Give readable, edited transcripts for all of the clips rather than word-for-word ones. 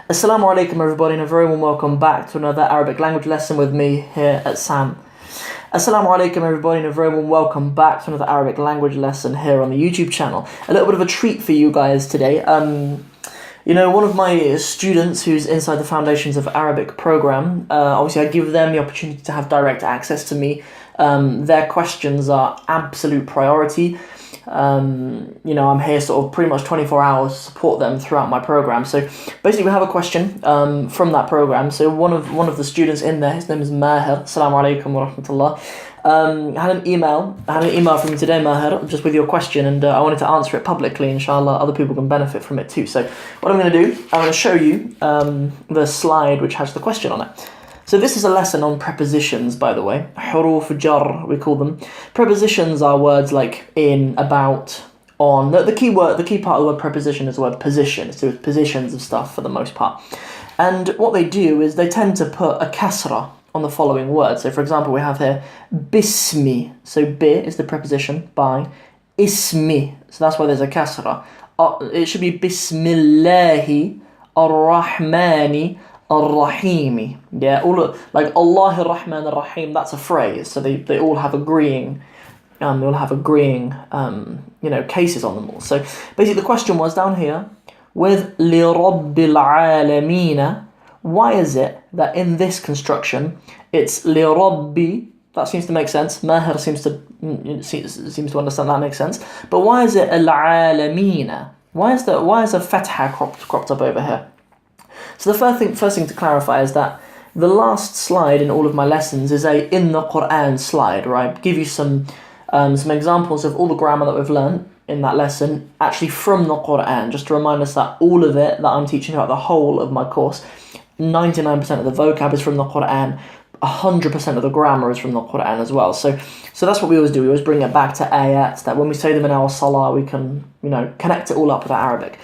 Assalamu alaikum everybody, and a very warm welcome back to another Arabic language lesson with me here at SAM. Assalamu alaikum everybody, and a very warm welcome back to another Arabic language lesson here on the YouTube channel. A little bit of a treat for you guys today. One of my students who's inside the Foundations of Arabic program, obviously I give them the opportunity to have direct access to me. Their questions are absolute priority. I'm here sort of pretty much 24 hours to support them throughout my program. So basically we have a question from that program. So one of the students in there, his name is Maher, assalamu alaikum wa rahmatullah, had an email from me today, Maher, just with your question, and I wanted to answer it publicly. Inshallah, other people can benefit from it too. So what I'm going to do, I'm going to show you the slide which has the question on it. So this is a lesson on prepositions, by the way. Huruf jar, we call them. Prepositions are words like in, about, on. The key part of the word preposition is the word position. It's to do with positions of stuff for the most part. And what they do is they tend to put a kasrah on the following words. So for example, we have here bismi. So bi is the preposition, by. Ismi. So that's why there's a kasrah. It should be bismillahi ar-rahmani ar-rahimi. Yeah, like Allah ar-Rahman ar-Rahim, that's a phrase. So they all have agreeing cases on them all. So basically the question was down here with li-rabb العالمين. Why is it that in this construction it's li-rabbi? That seems to make sense. Maher seems to understand that makes sense. But why is it العالمين? Why is a fatha cropped up over here? So the first thing to clarify is that the last slide in all of my lessons is a in the Quran slide, right? Give you some examples of all the grammar that we've learned in that lesson, actually from the Quran, just to remind us that all of it that I'm teaching throughout the whole of my course, 99% of the vocab is from the Quran, 100% of the grammar is from the Quran as well. So that's what we always do. We always bring it back to ayats, that when we say them in our salah, we can, connect it all up with Arabic.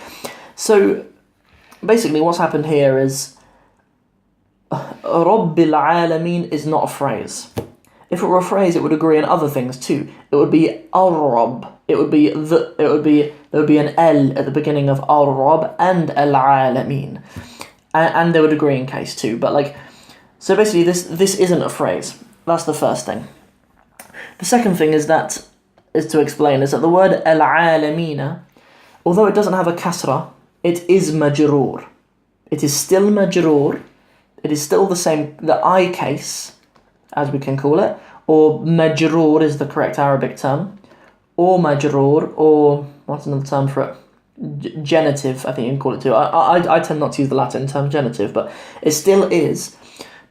So basically what's happened here is Rabb al-Alamin is not a phrase. If it were a phrase, it would agree in other things too. It would be ar-Rabb. There would be an L at the beginning of ar-Rabb and al-Alamin. And they would agree in case too. But so basically this isn't a phrase. That's the first thing. The second thing is that the word al-Alamina, although it doesn't have a kasrah, it is Majruur. It is still Majruur. It is still the I case, as we can call it, or Majruur is the correct Arabic term, or Majruur, or what's another term for it? Genitive, I think you can call it too. I tend not to use the Latin term genitive, but it still is.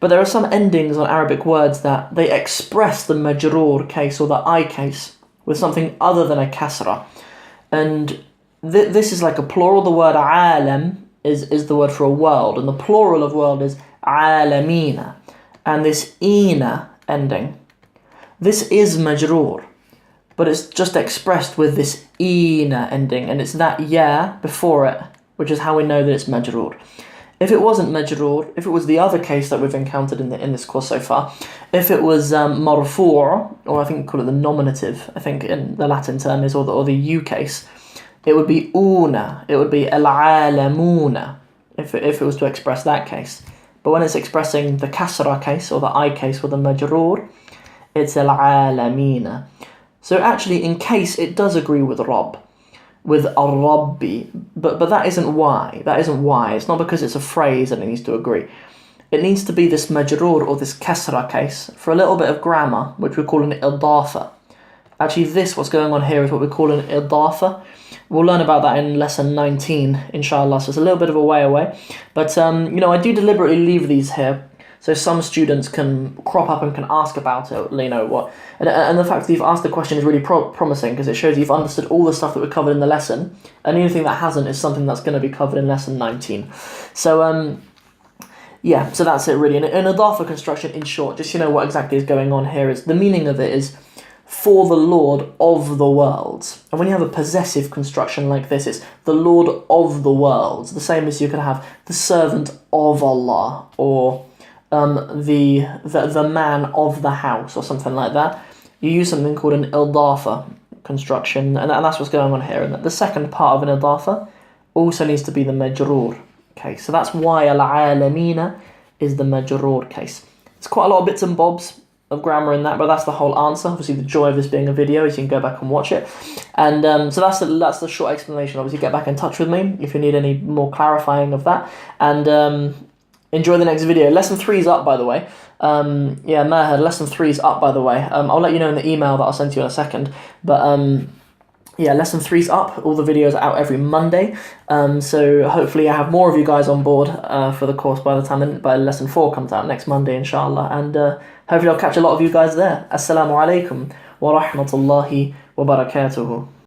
But there are some endings on Arabic words that they express the Majruur case or the I case with something other than a kasrah. And this is like a plural. The word alam is the word for a world, and the plural of world is alamina. And this ina ending, this is majroor, but it's just expressed with this ina ending, and it's that ya before it, which is how we know that it's majroor. If it wasn't majroor, if it was the other case that we've encountered in this course so far, if it was marfu', or I think we call it the nominative, I think in the Latin term is, or the U case, it would be una, it would be al-alamuna, if it was to express that case. But when it's expressing the kasrah case, or the I case with the majroor, it's al-alamina. So actually, in case, it does agree with Rabb, with ar-Rabbi, but that isn't why. It's not because it's a phrase that it needs to agree. It needs to be this majroor, or this kasrah case, for a little bit of grammar, which we call an Idaafa. Actually, what's going on here is what we call an Idaafa. We'll learn about that in lesson 19, inshallah, so it's a little bit of a way away. But, I do deliberately leave these here, so some students can crop up and can ask about it, what. And the fact that you've asked the question is really promising, because it shows you've understood all the stuff that we covered in the lesson, and anything that hasn't is something that's going to be covered in lesson 19. So, so that's it really. An Idaafa construction, in short, just what exactly is going on here, is the meaning of it is for the Lord of the worlds. And when you have a possessive construction like this, it's the Lord of the worlds. The same as you can have the servant of Allah, or the man of the house, or something like that. You use something called an Idaafa construction, and that's what's going on here. And the second part of an Idaafa also needs to be the Majruur, Okay, so that's why العالمين is the majruur case. It's quite a lot of bits and bobs of grammar in that, but that's the whole answer. Obviously, the joy of this being a video is you can go back and watch it. And so that's the short explanation. Obviously, get back in touch with me if you need any more clarifying of that. And enjoy the next video. Lesson 3 is up, by the way. Yeah, Maher, lesson 3 is up, by the way. I'll let you know in the email that I'll send to you in a second. But yeah, lesson 3's up. All the videos are out every Monday. So hopefully I have more of you guys on board for the course by lesson 4 comes out next Monday, inshallah. And hopefully I'll catch a lot of you guys there. Assalamu alaikum wa rahmatullahi wa barakatuhu.